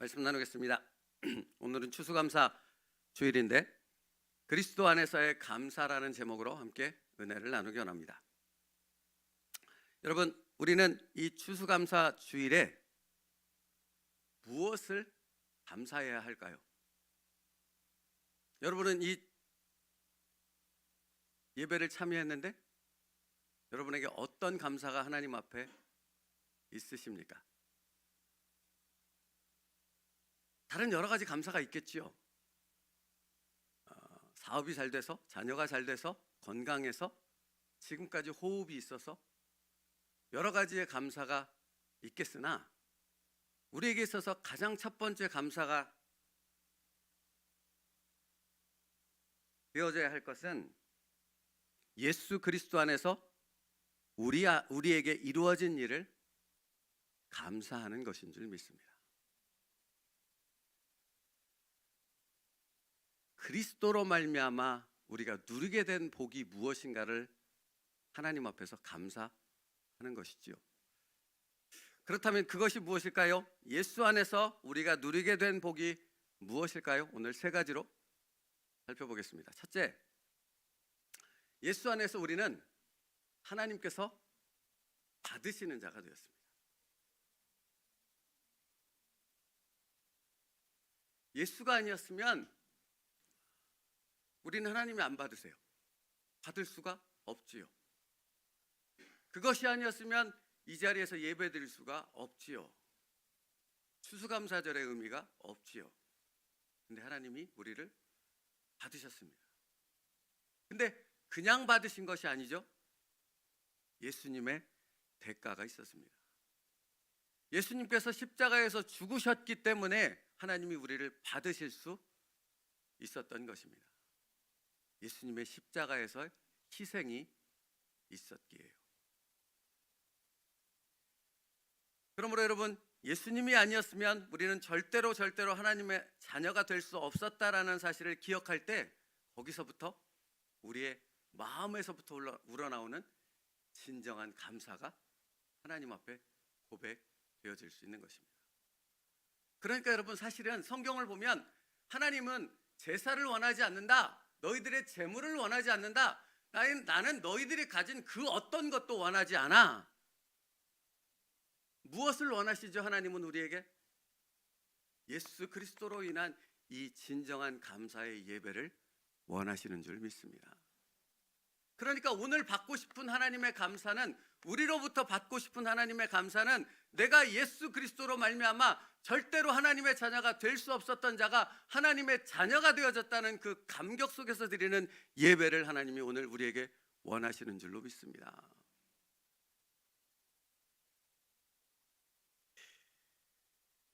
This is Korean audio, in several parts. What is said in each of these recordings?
말씀 나누겠습니다. 오늘은 추수감사 주일인데 그리스도 안에서의 감사라는 제목으로 함께 은혜를 나누기 원합니다. 여러분, 우리는 이 추수감사 주일에 무엇을 감사해야 할까요? 여러분은 이 예배를 참여했는데 여러분에게 어떤 감사가 하나님 앞에 있으십니까? 다른 여러 가지 감사가 있겠지요. 사업이 잘 돼서, 자녀가 잘 돼서, 건강해서, 지금까지 호흡이 있어서 여러 가지의 감사가 있겠으나 우리에게 있어서 가장 첫 번째 감사가 되어져야 할 것은 예수 그리스도 안에서 우리에게 이루어진 일을 감사하는 것인 줄 믿습니다. 그리스도로 말미암아 우리가 누리게 된 복이 무엇인가를 하나님 앞에서 감사하는 것이지요. 그렇다면 그것이 무엇일까요? 예수 안에서 우리가 누리게 된 복이 무엇일까요? 오늘 세 가지로 살펴보겠습니다. 첫째, 예수 안에서 우리는 하나님께서 받으시는 자가 되었습니다. 예수가 아니었으면 우리는 하나님이 안 받으세요. 받을 수가 없지요. 그것이 아니었으면 이 자리에서 예배 드릴 수가 없지요. 추수감사절의 의미가 없지요. 근데 하나님이 우리를 받으셨습니다. 근데 그냥 받으신 것이 아니죠. 예수님의 대가가 있었습니다. 예수님께서 십자가에서 죽으셨기 때문에 하나님이 우리를 받으실 수 있었던 것입니다. 예수님의 십자가에서 희생이 있었기에요. 그러므로 여러분, 예수님이 아니었으면 우리는 절대로 하나님의 자녀가 될 수 없었다라는 사실을 기억할 때 거기서부터 우리의 마음에서부터 우러나오는 진정한 감사가 하나님 앞에 고백되어질 수 있는 것입니다. 그러니까 여러분, 사실은 성경을 보면 하나님은 제사를 원하지 않는다, 너희들의 재물을 원하지 않는다, 나는 너희들이 가진 그 어떤 것도 원하지 않아. 무엇을 원하시죠? 하나님은 우리에게 예수 그리스도로 인한 이 진정한 감사의 예배를 원하시는 줄 믿습니다. 그러니까 오늘 받고 싶은 하나님의 감사는, 우리로부터 받고 싶은 하나님의 감사는 내가 예수 그리스도로 말미암아 절대로 하나님의 자녀가 될 수 없었던 자가 하나님의 자녀가 되어졌다는 그 감격 속에서 드리는 예배를 하나님이 오늘 우리에게 원하시는 줄로 믿습니다.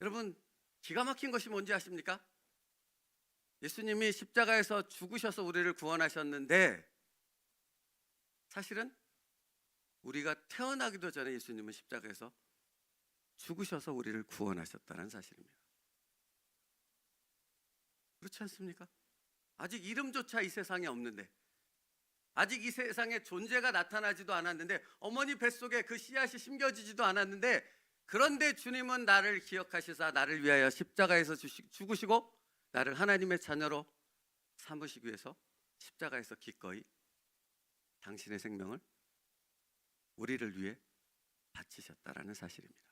여러분, 기가 막힌 것이 뭔지 아십니까? 예수님이 십자가에서 죽으셔서 우리를 구원하셨는데 사실은 우리가 태어나기도 전에 예수님은 십자가에서 죽으셔서 우리를 구원하셨다는 사실입니다. 그렇지 않습니까? 아직 이름조차 이 세상에 없는데, 아직 이 세상에 존재가 나타나지도 않았는데, 어머니 뱃속에 그 씨앗이 심겨지지도 않았는데, 그런데 주님은 나를 기억하시사 나를 위하여 십자가에서 죽으시고 나를 하나님의 자녀로 삼으시기 위해서 십자가에서 기꺼이 당신의 생명을 우리를 위해 바치셨다라는 사실입니다.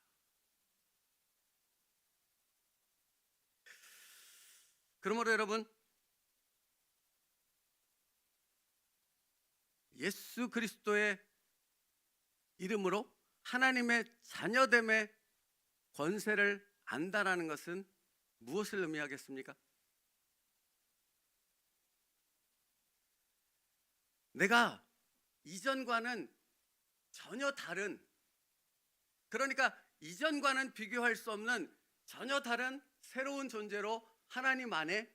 그러므로 여러분, 예수 그리스도의 이름으로 하나님의 자녀됨의 권세를 안다라는 것은 무엇을 의미하겠습니까? 내가 이전과는 전혀 다른, 그러니까 이전과는 비교할 수 없는 전혀 다른 새로운 존재로 하나님 안에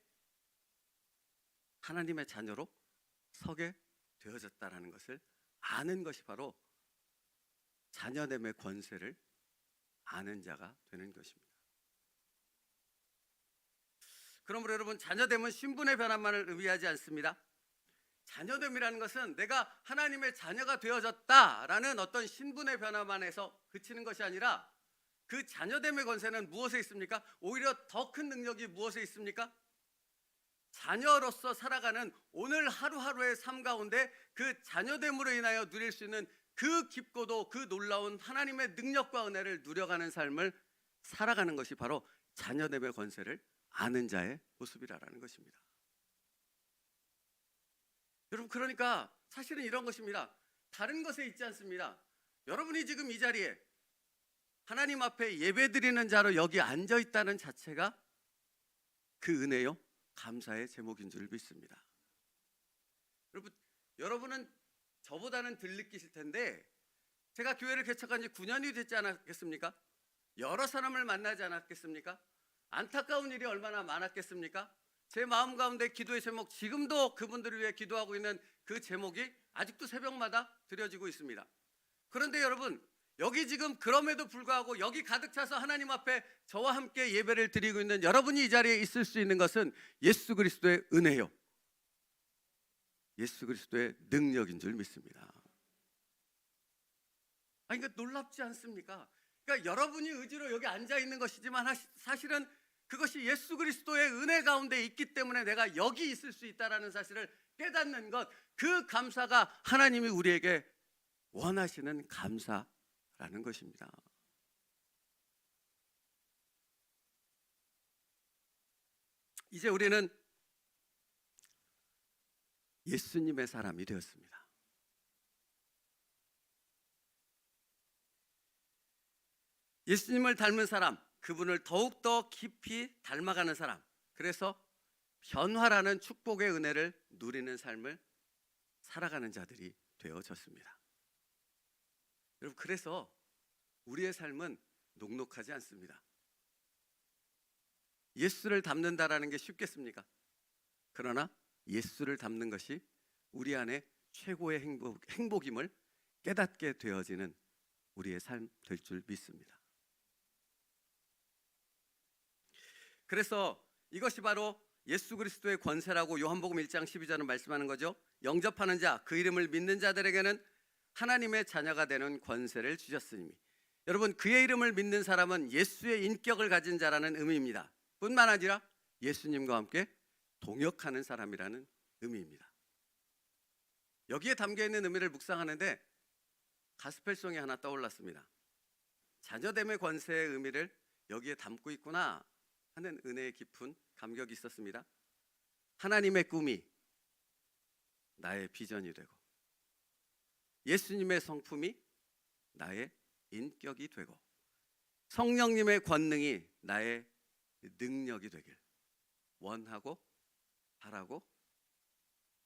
하나님의 자녀로 서게 되어졌다라는 것을 아는 것이 바로 자녀됨의 권세를 아는 자가 되는 것입니다. 그러므로 여러분, 자녀됨은 신분의 변화만을 의미하지 않습니다. 자녀됨이라는 것은 내가 하나님의 자녀가 되어졌다라는 어떤 신분의 변화만 해서 그치는 것이 아니라 그 자녀됨의 권세는 무엇에 있습니까? 오히려 더 큰 능력이 무엇에 있습니까? 자녀로서 살아가는 오늘 하루하루의 삶 가운데 그 자녀됨으로 인하여 누릴 수 있는 그 깊고도 그 놀라운 하나님의 능력과 은혜를 누려가는 삶을 살아가는 것이 바로 자녀됨의 권세를 아는 자의 모습이라는 것입니다. 여러분, 그러니까 사실은 이런 것입니다. 다른 것에 있지 않습니다. 여러분이 지금 이 자리에 하나님 앞에 예배드리는 자로 여기 앉아 있다는 자체가 그 은혜요, 감사의 제목인 줄 믿습니다. 여러분은 저보다는 덜 느끼실 텐데 제가 교회를 개척한 지 9년이 됐지 않았겠습니까? 여러 사람을 만나지 않았겠습니까? 안타까운 일이 얼마나 많았겠습니까? 제 마음 가운데 기도의 제목, 지금도 그분들을 위해 기도하고 있는 그 제목이 아직도 새벽마다 드려지고 있습니다. 그런데 여러분, 여기 지금 그럼에도 불구하고 여기 가득 차서 하나님 앞에 저와 함께 예배를 드리고 있는 여러분이 이 자리에 있을 수 있는 것은 예수 그리스도의 은혜요, 예수 그리스도의 능력인 줄 믿습니다. 아니, 그러니까 놀랍지 않습니까? 그러니까 여러분이 의지로 여기 앉아 있는 것이지만 사실은 그것이 예수 그리스도의 은혜 가운데 있기 때문에 내가 여기 있을 수 있다는 사실을 깨닫는 것, 그 감사가 하나님이 우리에게 원하시는 감사라는 것입니다. 이제 우리는 예수님의 사람이 되었습니다. 예수님을 닮은 사람, 그분을 더욱더 깊이 닮아가는 사람, 그래서 변화라는 축복의 은혜를 누리는 삶을 살아가는 자들이 되어졌습니다. 여러분, 그래서 우리의 삶은 녹록하지 않습니다. 예수를 닮는다라는 게 쉽겠습니까? 그러나 예수를 닮는 것이 우리 안에 최고의 행복임을 깨닫게 되어지는 우리의 삶 될 줄 믿습니다. 그래서 이것이 바로 예수 그리스도의 권세라고 요한복음 1장 12절은 말씀하는 거죠. 영접하는 자, 그 이름을 믿는 자들에게는 하나님의 자녀가 되는 권세를 주셨으니. 여러분, 그의 이름을 믿는 사람은 예수의 인격을 가진 자라는 의미입니다. 뿐만 아니라 예수님과 함께 동역하는 사람이라는 의미입니다. 여기에 담겨있는 의미를 묵상하는데 가스펠송이 하나 떠올랐습니다. 자녀됨의 권세의 의미를 여기에 담고 있구나 하는 은혜의 깊은 감격이 있었습니다. 하나님의 꿈이 나의 비전이 되고 예수님의 성품이 나의 인격이 되고 성령님의 권능이 나의 능력이 되길 원하고 바라고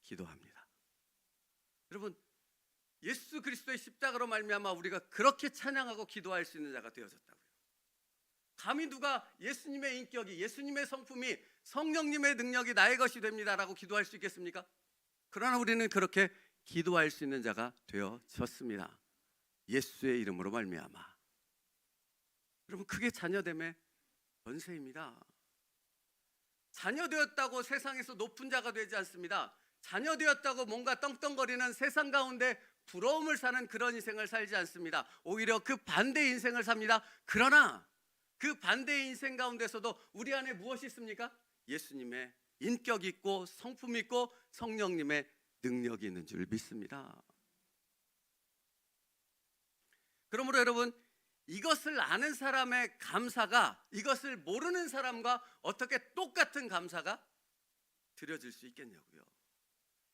기도합니다. 여러분, 예수 그리스도의 십자가로 말미암아 우리가 그렇게 찬양하고 기도할 수 있는 자가 되어졌다고요. 감히 누가 예수님의 인격이, 예수님의 성품이, 성령님의 능력이 나의 것이 됩니다라고 기도할 수 있겠습니까? 그러나 우리는 그렇게 기도할 수 있는 자가 되어졌습니다. 예수의 이름으로 말미암아. 여러분, 그게 자녀됨의 권세입니다. 자녀되었다고 세상에서 높은 자가 되지 않습니다. 자녀되었다고 뭔가 떵떵거리는 세상 가운데 부러움을 사는 그런 인생을 살지 않습니다. 오히려 그 반대의 인생을 삽니다. 그러나 그 반대의 인생 가운데서도 우리 안에 무엇이 있습니까? 예수님의 인격이 있고 성품이 있고 성령님의 능력이 있는 줄 믿습니다. 그러므로 여러분, 이것을 아는 사람의 감사가 이것을 모르는 사람과 어떻게 똑같은 감사가 드려질 수 있겠냐고요.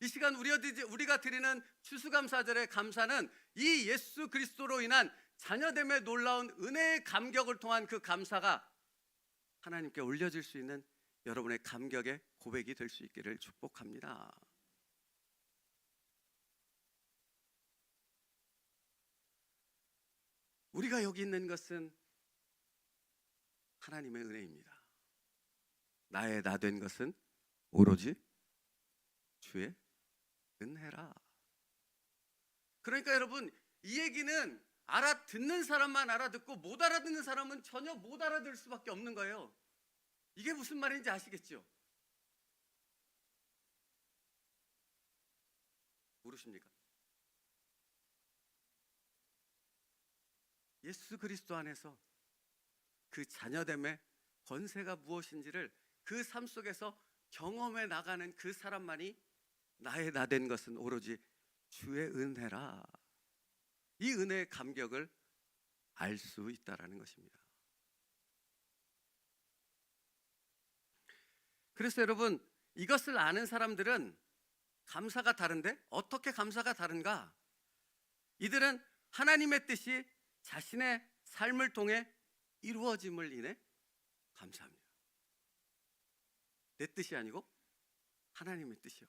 이 시간 우리가 드리는 추수감사절의 감사는 이 예수 그리스도로 인한 자녀됨의 놀라운 은혜의 감격을 통한 그 감사가 하나님께 올려질 수 있는 여러분의 감격의 고백이 될 수 있기를 축복합니다. 우리가 여기 있는 것은 하나님의 은혜입니다. 나의 나 된 것은 오로지 주의 은혜라. 그러니까 여러분, 이 얘기는 알아듣는 사람만 알아듣고 못 알아듣는 사람은 전혀 못 알아들 수밖에 없는 거예요. 이게 무슨 말인지 아시겠죠? 모르십니까? 예수 그리스도 안에서 그 자녀됨의 권세가 무엇인지를 그 삶 속에서 경험해 나가는 그 사람만이 나의 나 된 것은 오로지 주의 은혜라. 이 은혜의 감격을 알 수 있다라는 것입니다. 그래서 여러분, 이것을 아는 사람들은 감사가 다른데 어떻게 감사가 다른가? 이들은 하나님의 뜻이 자신의 삶을 통해 이루어짐을 인해 감사합니다. 내 뜻이 아니고 하나님의 뜻이요.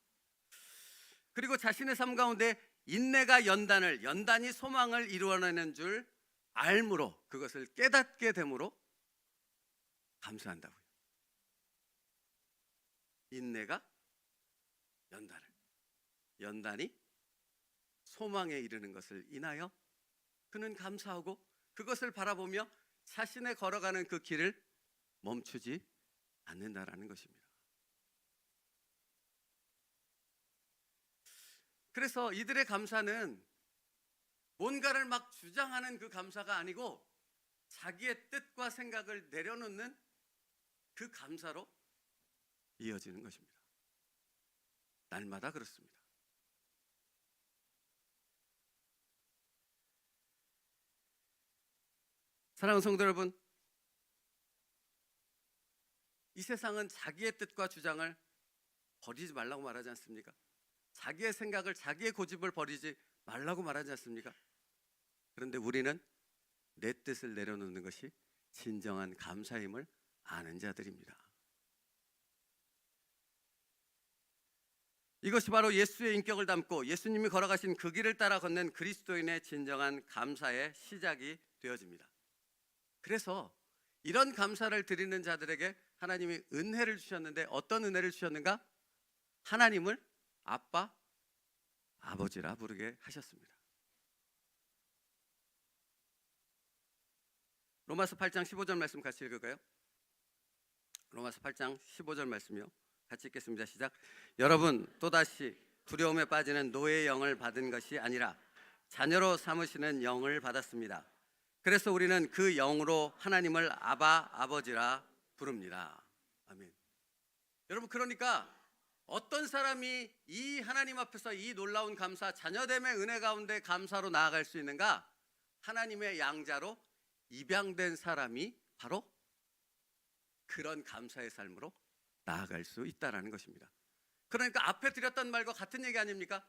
그리고 자신의 삶 가운데 인내가 연단이 소망을 이루어내는 줄 알므로, 그것을 깨닫게 되므로 감사한다고요. 인내가 연단이 소망에 이르는 것을 인하여 그는 감사하고 그것을 바라보며 자신의 걸어가는 그 길을 멈추지 않는다라는 것입니다. 그래서 이들의 감사는 뭔가를 막 주장하는 그 감사가 아니고 자기의 뜻과 생각을 내려놓는 그 감사로 이어지는 것입니다. 날마다 그렇습니다. 사랑하는 성도 여러분, 이 세상은 자기의 뜻과 주장을 버리지 말라고 말하지 않습니까? 자기의 생각을, 자기의 고집을 버리지 말라고 말하지 않습니까? 그런데 우리는 내 뜻을 내려놓는 것이 진정한 감사임을 아는 자들입니다. 이것이 바로 예수의 인격을 담고 예수님이 걸어가신 그 길을 따라 걷는 그리스도인의 진정한 감사의 시작이 되어집니다. 그래서 이런 감사를 드리는 자들에게 하나님이 은혜를 주셨는데 어떤 은혜를 주셨는가? 하나님을 아빠, 아버지라 부르게 하셨습니다. 로마서 8장 15절 말씀 같이 읽을까요? 로마서 8장 15절 말씀이요. 같이 읽겠습니다. 시작. 여러분 또다시 두려움에 빠지는 노예의 영을 받은 것이 아니라 자녀로 삼으시는 영을 받았습니다. 그래서 우리는 그 영으로 하나님을 아바, 아버지라 부릅니다. 아멘. 여러분, 그러니까 어떤 사람이 이 하나님 앞에서 이 놀라운 감사, 자녀됨의 은혜 가운데 감사로 나아갈 수 있는가? 하나님의 양자로 입양된 사람이 바로 그런 감사의 삶으로 나아갈 수 있다는 것입니다. 그러니까 앞에 드렸던 말과 같은 얘기 아닙니까?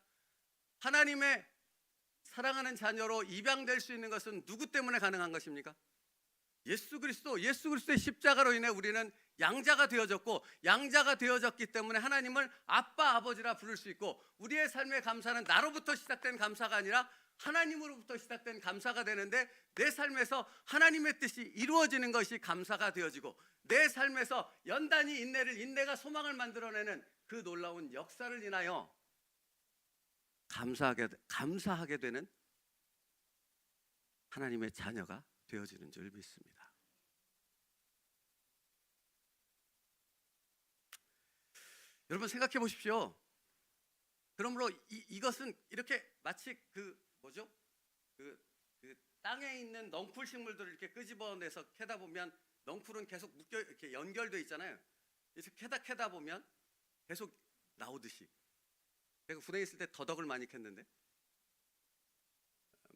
하나님의 사랑하는 자녀로 입양될 수 있는 것은 누구 때문에 가능한 것입니까? 예수 그리스도의 십자가로 인해 우리는 양자가 되어졌고, 양자가 되어졌기 때문에 하나님을 아빠, 아버지라 부를 수 있고, 우리의 삶의 감사는 나로부터 시작된 감사가 아니라 하나님으로부터 시작된 감사가 되는데, 내 삶에서 하나님의 뜻이 이루어지는 것이 감사가 되어지고, 내 삶에서 인내가 소망을 만들어내는 그 놀라운 역사를 인하여 감사하게 되는 하나님의 자녀가 되어지는 줄 믿습니다. 여러분 생각해 보십시오. 그러므로 이것은 이렇게 마치 그 땅에 있는 넝쿨 식물들을 이렇게 끄집어내서 캐다 보면 넝쿨은 계속 묶여 이렇게 연결돼 있잖아요. 그래서 캐다 보면 계속 나오듯이. 제가 군에 있을 때 더덕을 많이 캤는데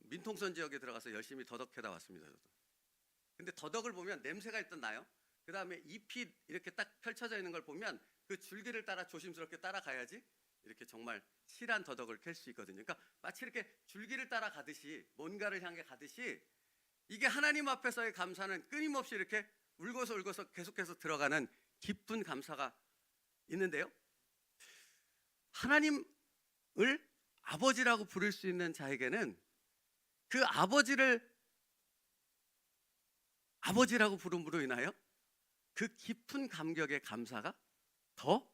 민통선 지역에 들어가서 열심히 더덕 캐다 왔습니다. 저도. 근데 더덕을 보면 냄새가 일단 나요. 그 다음에 잎이 이렇게 딱 펼쳐져 있는 걸 보면 그 줄기를 따라 조심스럽게 따라가야지 이렇게 정말 실한 더덕을 캘 수 있거든요. 그러니까 마치 이렇게 줄기를 따라가듯이, 뭔가를 향해 가듯이, 이게 하나님 앞에서의 감사는 끊임없이 이렇게 울고서 계속해서 들어가는 깊은 감사가 있는데요. 하나님을 아버지라고 부를 수 있는 자에게는 그 아버지라고 부름으로 인하여 그 깊은 감격의 감사가 더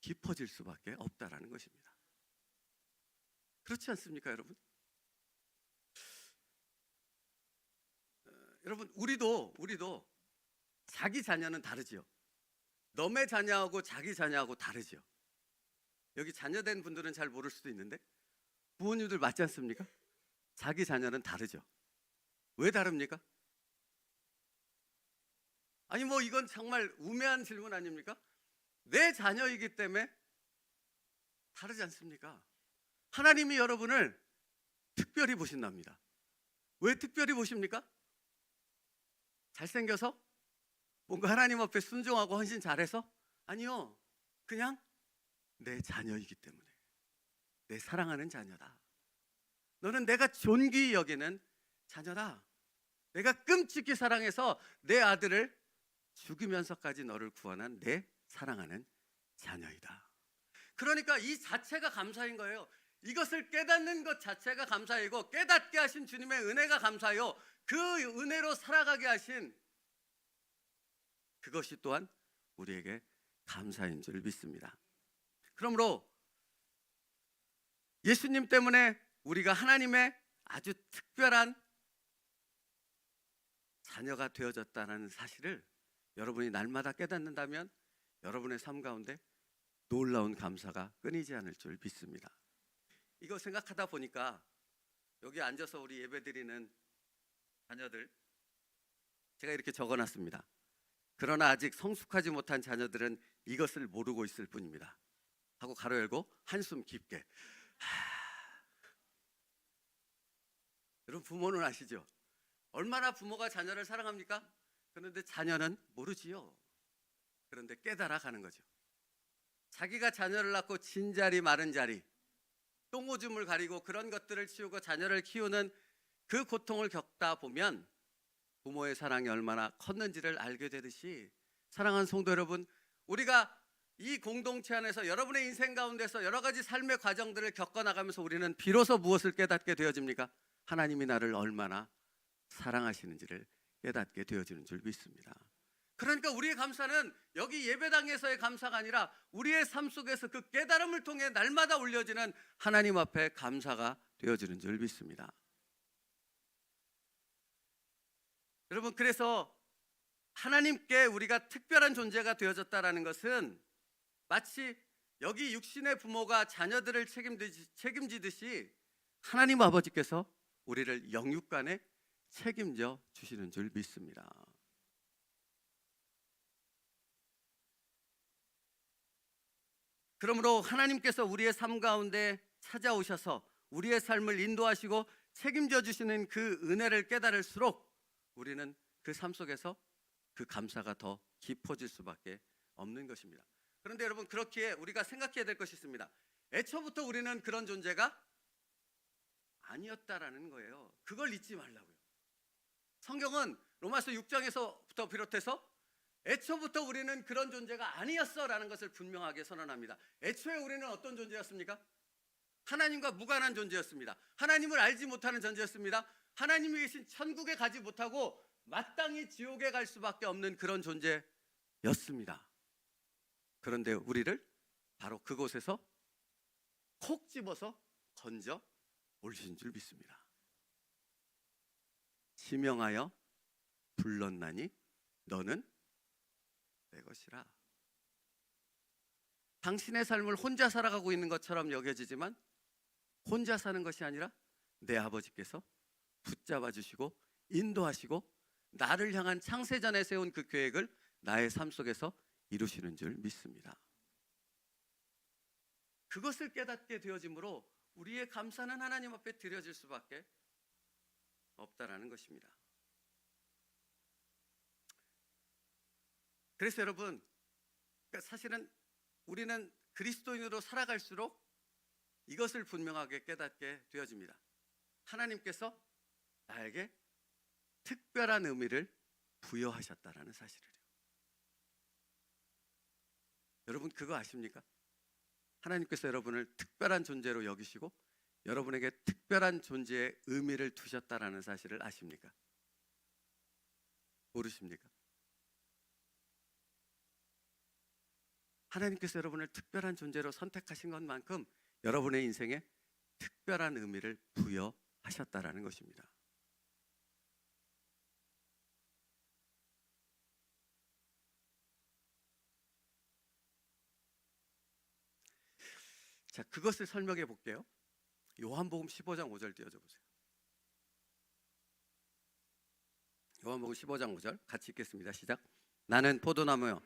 깊어질 수밖에 없다라는 것입니다. 그렇지 않습니까, 여러분? 여러분, 우리도 자기 자녀는 다르지요. 너의 자녀하고 자기 자녀하고 다르지요. 여기 자녀된 분들은 잘 모를 수도 있는데 부모님들 맞지 않습니까? 자기 자녀는 다르죠. 왜 다릅니까? 아니 뭐 이건 정말 우매한 질문 아닙니까? 내 자녀이기 때문에 다르지 않습니까? 하나님이 여러분을 특별히 보신답니다. 왜 특별히 보십니까? 잘생겨서? 뭔가 하나님 앞에 순종하고 헌신 잘해서? 아니요. 그냥 내 자녀이기 때문에. 내 사랑하는 자녀다. 너는 내가 존귀히 여기는 자녀다. 내가 끔찍히 사랑해서 내 아들을 죽이면서까지 너를 구원한 내 사랑하는 자녀이다. 그러니까 이 자체가 감사인 거예요. 이것을 깨닫는 것 자체가 감사이고, 깨닫게 하신 주님의 은혜가 감사요. 그 은혜로 살아가게 하신 그것이 또한 우리에게 감사인 줄 믿습니다. 그러므로 예수님 때문에 우리가 하나님의 아주 특별한 자녀가 되어졌다는 사실을 여러분이 날마다 깨닫는다면 여러분의 삶 가운데 놀라운 감사가 끊이지 않을 줄 믿습니다. 이거 생각하다 보니까 여기 앉아서 우리 예배드리는 자녀들, 제가 이렇게 적어놨습니다. 그러나 아직 성숙하지 못한 자녀들은 이것을 모르고 있을 뿐입니다 하고 가로 열고 한숨 깊게. 여러분, 부모는 아시죠? 얼마나 부모가 자녀를 사랑합니까? 그런데 자녀는 모르지요. 그런데 깨달아 가는 거죠. 자기가 자녀를 낳고 진 자리 마른 자리, 똥오줌을 가리고 그런 것들을 치우고 자녀를 키우는 그 고통을 겪다 보면 부모의 사랑이 얼마나 컸는지를 알게 되듯이, 사랑하는 성도 여러분, 우리가 이 공동체 안에서 여러분의 인생 가운데서 여러 가지 삶의 과정들을 겪어나가면서 우리는 비로소 무엇을 깨닫게 되어집니까? 하나님이 나를 얼마나 사랑하시는지를 깨닫게 되어지는 줄 믿습니다. 그러니까 우리의 감사는 여기 예배당에서의 감사가 아니라 우리의 삶 속에서 그 깨달음을 통해 날마다 올려지는 하나님 앞에 감사가 되어지는 줄 믿습니다. 여러분, 그래서 하나님께 우리가 특별한 존재가 되어졌다는 것은 마치 여기 육신의 부모가 자녀들을 책임지듯이 하나님 아버지께서 우리를 영육간에 책임져 주시는 줄 믿습니다. 그러므로 하나님께서 우리의 삶 가운데 찾아오셔서 우리의 삶을 인도하시고 책임져 주시는 그 은혜를 깨달을수록 우리는 그 삶 속에서 그 감사가 더 깊어질 수밖에 없는 것입니다. 그런데 여러분, 그렇기에 우리가 생각해야 될 것이 있습니다. 애초부터 우리는 그런 존재가 아니었다라는 거예요. 그걸 잊지 말라고요. 성경은 로마서 6장에서부터 비롯해서 애초부터 우리는 그런 존재가 아니었어라는 것을 분명하게 선언합니다. 애초에 우리는 어떤 존재였습니까? 하나님과 무관한 존재였습니다. 하나님을 알지 못하는 존재였습니다. 하나님이 계신 천국에 가지 못하고 마땅히 지옥에 갈 수밖에 없는 그런 존재였습니다. 그런데 우리를 바로 그곳에서 콕 집어서 건져 올리신 줄 믿습니다. 지명하여 불렀나니 너는 내 것이라. 당신의 삶을 혼자 살아가고 있는 것처럼 여겨지지만 혼자 사는 것이 아니라 내 아버지께서 붙잡아 주시고 인도하시고 나를 향한 창세전에 세운 그 계획을 나의 삶 속에서 이루시는 줄 믿습니다. 그것을 깨닫게 되어짐으로 우리의 감사는 하나님 앞에 드려질 수밖에 없다라는 것입니다. 그래서 여러분, 사실은 우리는 그리스도인으로 살아갈수록 이것을 분명하게 깨닫게 되어집니다. 하나님께서 나에게 특별한 의미를 부여하셨다라는 사실을요. 여러분, 그거 아십니까? 하나님께서 여러분을 특별한 존재로 여기시고 여러분에게 특별한 존재의 의미를 두셨다라는 사실을 아십니까? 모르십니까? 하나님께서 여러분을 특별한 존재로 선택하신 것만큼 여러분의 인생에 특별한 의미를 부여하셨다라는 것입니다. 자, 그것을 설명해 볼게요. 요한복음 15장 5절 띄워줘 보세요. 요한복음 15장 5절 같이 읽겠습니다. 시작. 나는 포도나무요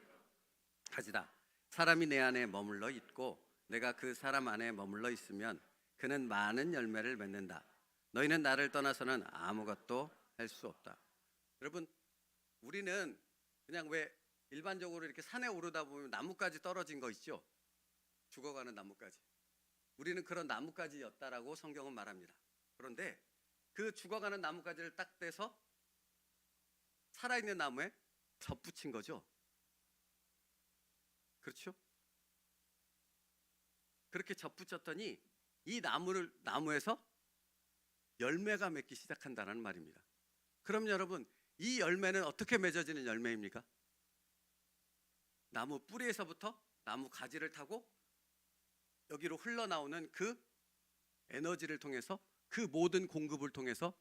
가지다. 사람이 내 안에 머물러 있고 내가 그 사람 안에 머물러 있으면 그는 많은 열매를 맺는다. 너희는 나를 떠나서는 아무것도 할 수 없다. 여러분, 우리는 그냥 왜 일반적으로 이렇게 산에 오르다 보면 나뭇가지 떨어진 거 있죠? 죽어가는 나뭇가지. 우리는 그런 나뭇가지였다라고 성경은 말합니다. 그런데 그 죽어가는 나뭇가지를 딱 떼서 살아있는 나무에 접붙인 거죠. 그렇죠? 그렇게 접붙였더니 이 나무에서 열매가 맺기 시작한다는 말입니다. 그럼 여러분, 이 열매는 어떻게 맺어지는 열매입니까? 나무 뿌리에서부터 나무 가지를 타고 여기로 흘러나오는 그 에너지를 통해서, 그 모든 공급을 통해서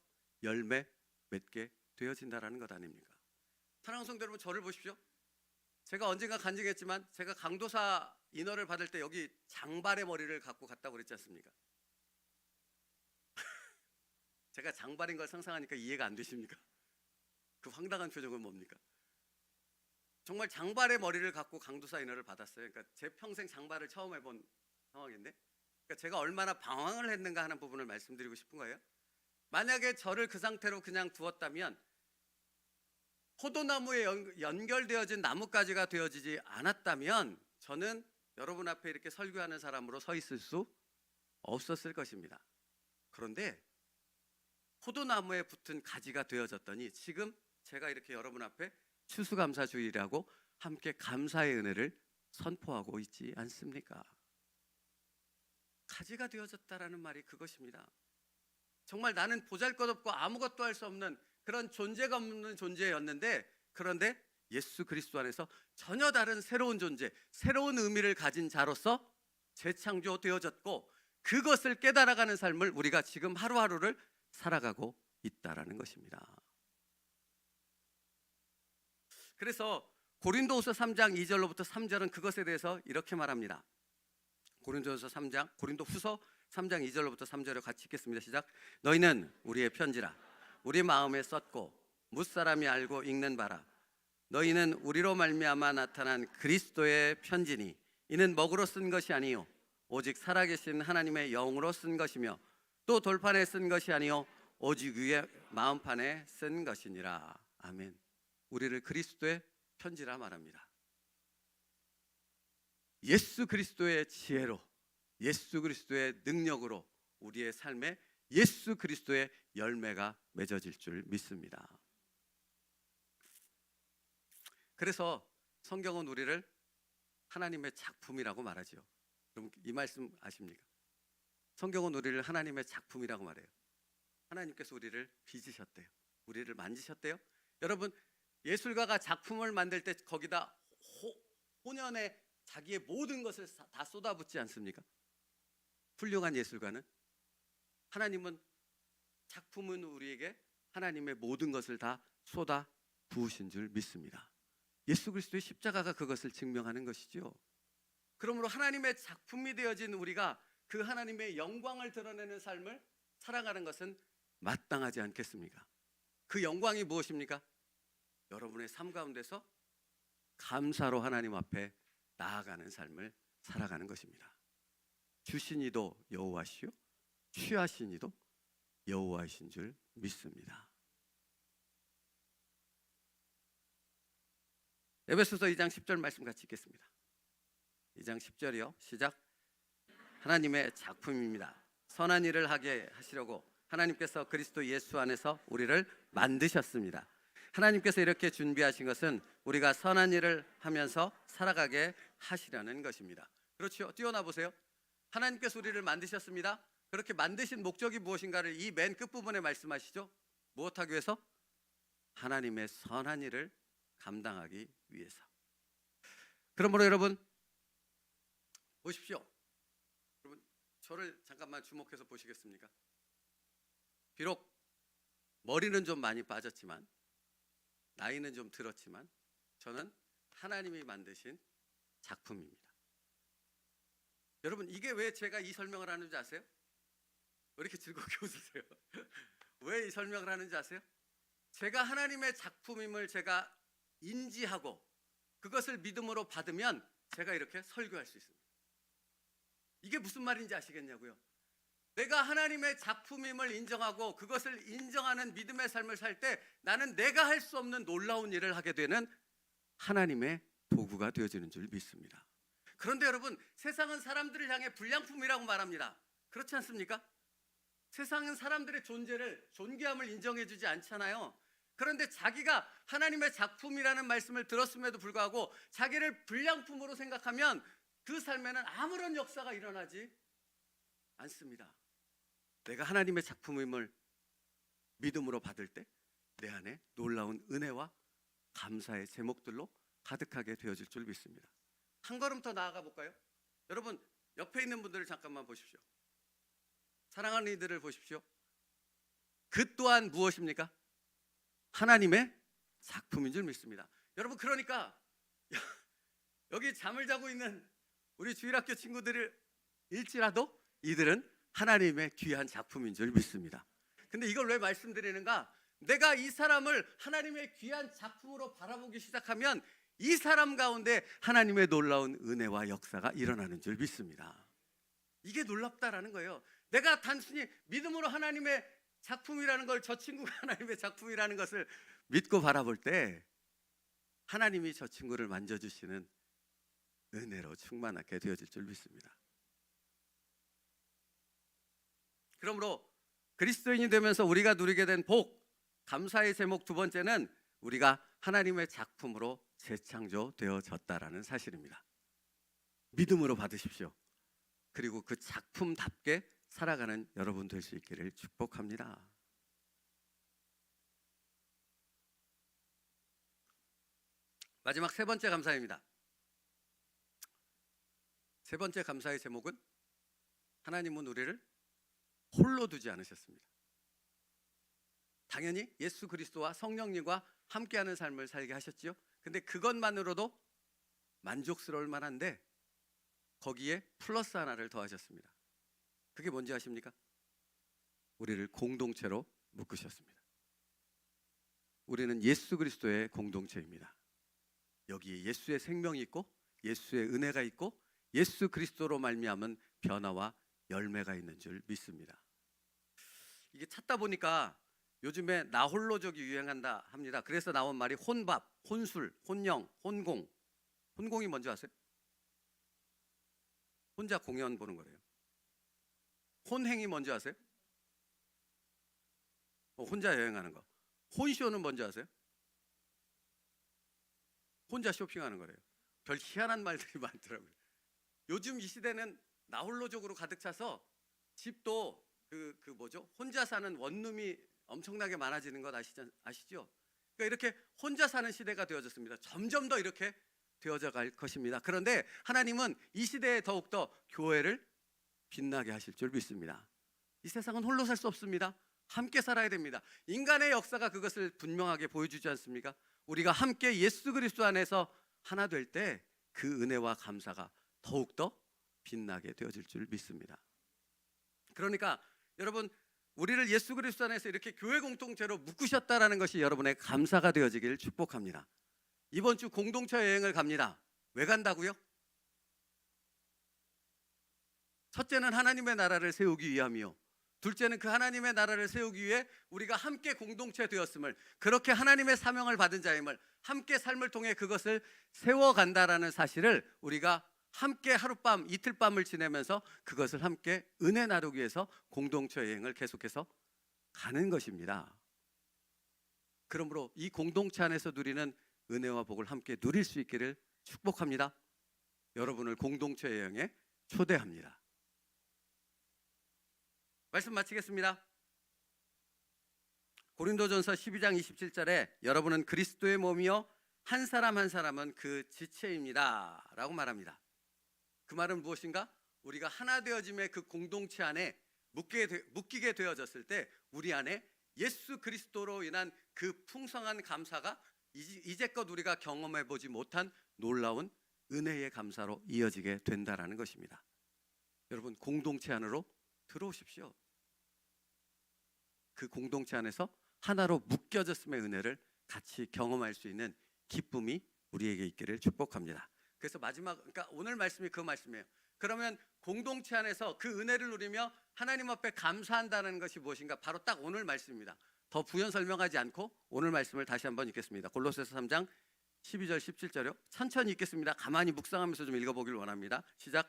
열매 맺게 되어진다는 것 아닙니까? 사랑하는 성도 여러분, 저를 보십시오. 제가 언젠가 간증했지만 제가 강도사 인허를 받을 때 여기 장발의 머리를 갖고 갔다고 그랬지 않습니까? 제가 장발인 걸 상상하니까 이해가 안 되십니까? 그 황당한 표정은 뭡니까? 정말 장발의 머리를 갖고 강도사 인허를 받았어요. 그러니까 제 평생 장발을 처음 해본 상황인데, 그러니까 제가 얼마나 방황을 했는가 하는 부분을 말씀드리고 싶은 거예요. 만약에 저를 그 상태로 그냥 두었다면 포도나무에 연결되어진 나뭇가지가 되어지지 않았다면 저는 여러분 앞에 이렇게 설교하는 사람으로 서 있을 수 없었을 것입니다. 그런데 포도나무에 붙은 가지가 되어졌더니 지금 제가 이렇게 여러분 앞에 추수감사주일하고 함께 감사의 은혜를 선포하고 있지 않습니까? 가지가 되어졌다라는 말이 그것입니다. 정말 나는 보잘것없고 아무것도 할 수 없는 그런 존재가 없는 존재였는데, 그런데 예수 그리스도 안에서 전혀 다른 새로운 존재, 새로운 의미를 가진 자로서 재창조되어졌고, 그것을 깨달아가는 삶을 우리가 지금 하루하루를 살아가고 있다라는 것입니다. 그래서 고린도후서 3장 2절로부터 3절은 그것에 대해서 이렇게 말합니다. 고린도후서 3장 2절로부터 3절을 같이 읽겠습니다. 시작. 너희는 우리의 편지라 우리 마음에 썼고 무사람이 알고 읽는 바라. 너희는 우리로 말미암아 나타난 그리스도의 편지니 이는 먹으로 쓴 것이 아니요 오직 살아계신 하나님의 영으로 쓴 것이며 또 돌판에 쓴 것이 아니요 오직 위에 마음판에 쓴 것이니라. 아멘. 우리를 그리스도의 편지라 말합니다. 예수 그리스도의 지혜로, 예수 그리스도의 능력으로 우리의 삶에 예수 그리스도의 열매가 맺어질 줄 믿습니다. 그래서 성경은 우리를 하나님의 작품이라고 말하죠. 여러분 이 말씀 아십니까? 성경은 우리를 하나님의 작품이라고 말해요. 하나님께서 우리를 빚으셨대요. 우리를 만지셨대요. 여러분, 예술가가 작품을 만들 때 거기다 혼연의 자기의 모든 것을 다 쏟아붓지 않습니까? 훌륭한 예술가는, 하나님은 작품은 우리에게 하나님의 모든 것을 다 쏟아 부으신 줄 믿습니다. 예수 그리스도의 십자가가 그것을 증명하는 것이죠. 그러므로 하나님의 작품이 되어진 우리가 그 하나님의 영광을 드러내는 삶을 살아가는 것은 마땅하지 않겠습니까? 그 영광이 무엇입니까? 여러분의 삶 가운데서 감사로 하나님 앞에 나아가는 삶을 살아가는 것입니다. 주신 이도 여호와시요 취하신 이도 여호와이신 줄 믿습니다. 에베소서 2장 10절 말씀 같이 읽겠습니다. 2장 10절이요. 시작. 하나님의 작품입니다. 선한 일을 하게 하시려고 하나님께서 그리스도 예수 안에서 우리를 만드셨습니다. 하나님께서 이렇게 준비하신 것은 우리가 선한 일을 하면서 살아가게 하시려는 것입니다. 그렇죠? 뛰어나 보세요. 하나님께서 우리를 만드셨습니다. 그렇게 만드신 목적이 무엇인가를 이 맨 끝부분에 말씀하시죠. 무엇하기 위해서? 하나님의 선한 일을 감당하기 위해서. 그러므로 여러분 보십시오. 여러분 저를 잠깐만 주목해서 보시겠습니까? 비록 머리는 좀 많이 빠졌지만, 나이는 좀 들었지만 저는 하나님이 만드신 작품입니다. 여러분 이게 왜 제가 이 설명을 하는지 아세요? 왜 이렇게 즐겁게 웃으세요? 왜 이 설명을 하는지 아세요? 제가 하나님의 작품임을 제가 인지하고 그것을 믿음으로 받으면 제가 이렇게 설교할 수 있습니다. 이게 무슨 말인지 아시겠냐고요? 내가 하나님의 작품임을 인정하고 그것을 인정하는 믿음의 삶을 살 때 나는 내가 할 수 없는 놀라운 일을 하게 되는 하나님의 도구가 되어지는 줄 믿습니다. 그런데 여러분, 세상은 사람들을 향해 불량품이라고 말합니다. 그렇지 않습니까? 세상은 사람들의 존재를, 존귀함을 인정해 주지 않잖아요. 그런데 자기가 하나님의 작품이라는 말씀을 들었음에도 불구하고 자기를 불량품으로 생각하면 그 삶에는 아무런 역사가 일어나지 않습니다. 내가 하나님의 작품임을 믿음으로 받을 때 내 안에 놀라운 은혜와 감사의 제목들로 가득하게 되어질 줄 믿습니다. 한 걸음 더 나아가 볼까요? 여러분, 옆에 있는 분들을 잠깐만 보십시오. 사랑하는 이들을 보십시오. 그 또한 무엇입니까? 하나님의 작품인 줄 믿습니다. 여러분, 그러니까 여기 잠을 자고 있는 우리 주일학교 친구들일지라도 이들은 하나님의 귀한 작품인 줄 믿습니다. 근데 이걸 왜 말씀드리는가? 내가 이 사람을 하나님의 귀한 작품으로 바라보기 시작하면 이 사람 가운데 하나님의 놀라운 은혜와 역사가 일어나는 줄 믿습니다. 이게 놀랍다라는 거예요. 내가 단순히 믿음으로 하나님의 작품이라는 걸, 저 친구가 하나님의 작품이라는 것을 믿고 바라볼 때 하나님이 저 친구를 만져주시는 은혜로 충만하게 되어질 줄 믿습니다. 그러므로 그리스도인이 되면서 우리가 누리게 된 복, 감사의 제목 두 번째는 우리가 하나님의 작품으로 재창조되어졌다라는 사실입니다. 믿음으로 받으십시오. 그리고 그 작품답게 살아가는 여러분 될 수 있기를 축복합니다. 마지막 세 번째 감사입니다. 세 번째 감사의 제목은 하나님은 우리를 홀로 두지 않으셨습니다. 당연히 예수 그리스도와 성령님과 함께하는 삶을 살게 하셨지요. 근데 그것만으로도 만족스러울 만한데 거기에 플러스 하나를 더하셨습니다. 그게 뭔지 아십니까? 우리를 공동체로 묶으셨습니다. 우리는 예수 그리스도의 공동체입니다. 여기에 예수의 생명이 있고 예수의 은혜가 있고 예수 그리스도로 말미암은 변화와 열매가 있는 줄 믿습니다. 이게 찾다 보니까 요즘에 나홀로족이 유행한다 합니다. 그래서 나온 말이 혼밥, 혼술, 혼영, 혼공. 혼공이 뭔지 아세요? 혼자 공연 보는 거래요. 혼행이 뭔지 아세요? 혼자 여행하는 거. 혼쇼는 뭔지 아세요? 혼자 쇼핑하는 거래요. 별 희한한 말들이 많더라고요. 요즘 이 시대는 나홀로족으로 가득 차서 집도 혼자 사는 원룸이 엄청나게 많아지는 것 아시죠? 그러니까 이렇게 혼자 사는 시대가 되어졌습니다. 점점 더 이렇게 되어져 갈 것입니다. 그런데 하나님은 이 시대에 더욱더 교회를 빛나게 하실 줄 믿습니다. 이 세상은 홀로 살 수 없습니다. 함께 살아야 됩니다. 인간의 역사가 그것을 분명하게 보여주지 않습니까? 우리가 함께 예수 그리스도 안에서 하나 될 때 그 은혜와 감사가 더욱더 빛나게 되어질 줄 믿습니다. 그러니까 여러분, 우리를 예수 그리스도 안에서 이렇게 교회 공동체로 묶으셨다라는 것이 여러분의 감사가 되어지길 축복합니다. 이번 주 공동체 여행을 갑니다. 왜 간다고요? 첫째는 하나님의 나라를 세우기 위함이요, 둘째는 그 하나님의 나라를 세우기 위해 우리가 함께 공동체 되었음을, 그렇게 하나님의 사명을 받은 자임을, 함께 삶을 통해 그것을 세워간다라는 사실을 우리가 함께 하룻밤 이틀밤을 지내면서 그것을 함께 은혜 나누기 위해서 공동체 여행을 계속해서 가는 것입니다. 그러므로 이 공동체 안에서 누리는 은혜와 복을 함께 누릴 수 있기를 축복합니다. 여러분을 공동체 여행에 초대합니다. 말씀 마치겠습니다. 고린도전서 12장 27절에 여러분은 그리스도의 몸이요 한 사람 한 사람은 그 지체입니다 라고 말합니다. 그 말은 무엇인가? 우리가 하나 되어짐의 그 공동체 안에 묶이게 되어졌을 때 우리 안에 예수 그리스도로 인한 그 풍성한 감사가 이제껏 우리가 경험해 보지 못한 놀라운 은혜의 감사로 이어지게 된다라는 것입니다. 여러분, 공동체 안으로 들어오십시오. 그 공동체 안에서 하나로 묶여졌음의 은혜를 같이 경험할 수 있는 기쁨이 우리에게 있기를 축복합니다. 그래서 마지막, 그러니까 오늘 말씀이 그 말씀이에요. 그러면 공동체 안에서 그 은혜를 누리며 하나님 앞에 감사한다는 것이 무엇인가? 바로 딱 오늘 말씀입니다. 더 부연 설명하지 않고 오늘 말씀을 다시 한번 읽겠습니다. 골로새서 3장 12절 17절요. 천천히 읽겠습니다. 가만히 묵상하면서 좀 읽어보길 원합니다. 시작.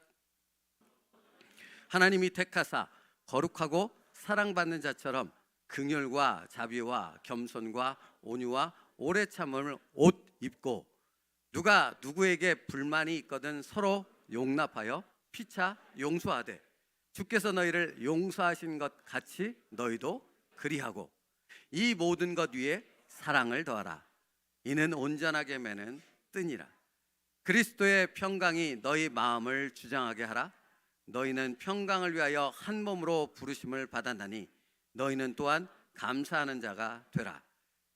하나님이 택하사 거룩하고 사랑받는 자처럼 긍휼과 자비와 겸손과 온유와 오래 참음을 옷 입고 누가 누구에게 불만이 있거든 서로 용납하여 피차 용서하되 주께서 너희를 용서하신 것 같이 너희도 그리하고 이 모든 것 위에 사랑을 더하라. 이는 온전하게 매는 끈이라. 그리스도의 평강이 너희 마음을 주장하게 하라. 너희는 평강을 위하여 한 몸으로 부르심을 받았나니 너희는 또한 감사하는 자가 되라.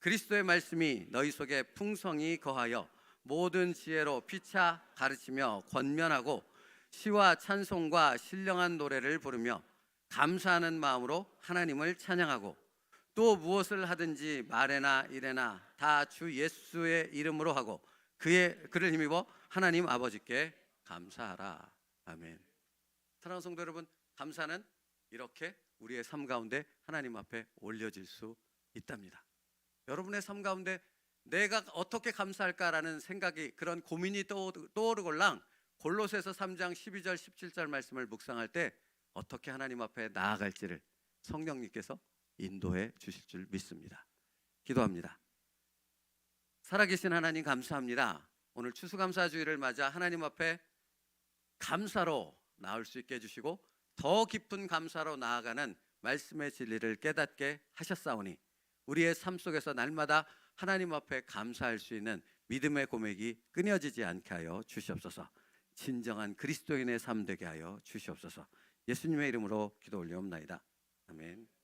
그리스도의 말씀이 너희 속에 풍성히 거하여 모든 지혜로 피차 가르치며 권면하고 시와 찬송과 신령한 노래를 부르며 감사하는 마음으로 하나님을 찬양하고 또 무엇을 하든지 말에나 일에나 다 주 예수의 이름으로 하고 그를 힘입어 하나님 아버지께 감사하라. 아멘. 사랑하는 성도 여러분, 감사는 이렇게 우리의 삶 가운데 하나님 앞에 올려질 수 있답니다. 여러분의 삶 가운데 내가 어떻게 감사할까라는 생각이, 그런 고민이 떠오르걸랑 골로새서 3장 12절 17절 말씀을 묵상할 때 어떻게 하나님 앞에 나아갈지를 성령님께서 인도해 주실 줄 믿습니다. 기도합니다. 살아계신 하나님 감사합니다. 오늘 추수감사주일을 맞아 하나님 앞에 감사로 나올 수 있게 해주시고 더 깊은 감사로 나아가는 말씀의 진리를 깨닫게 하셨사오니 우리의 삶 속에서 날마다 하나님 앞에 감사할 수 있는 믿음의 고백이 끊어지지 않게 하여 주시옵소서. 진정한 그리스도인의 삶 되게 하여 주시옵소서. 예수님의 이름으로 기도 올리옵나이다. 아멘.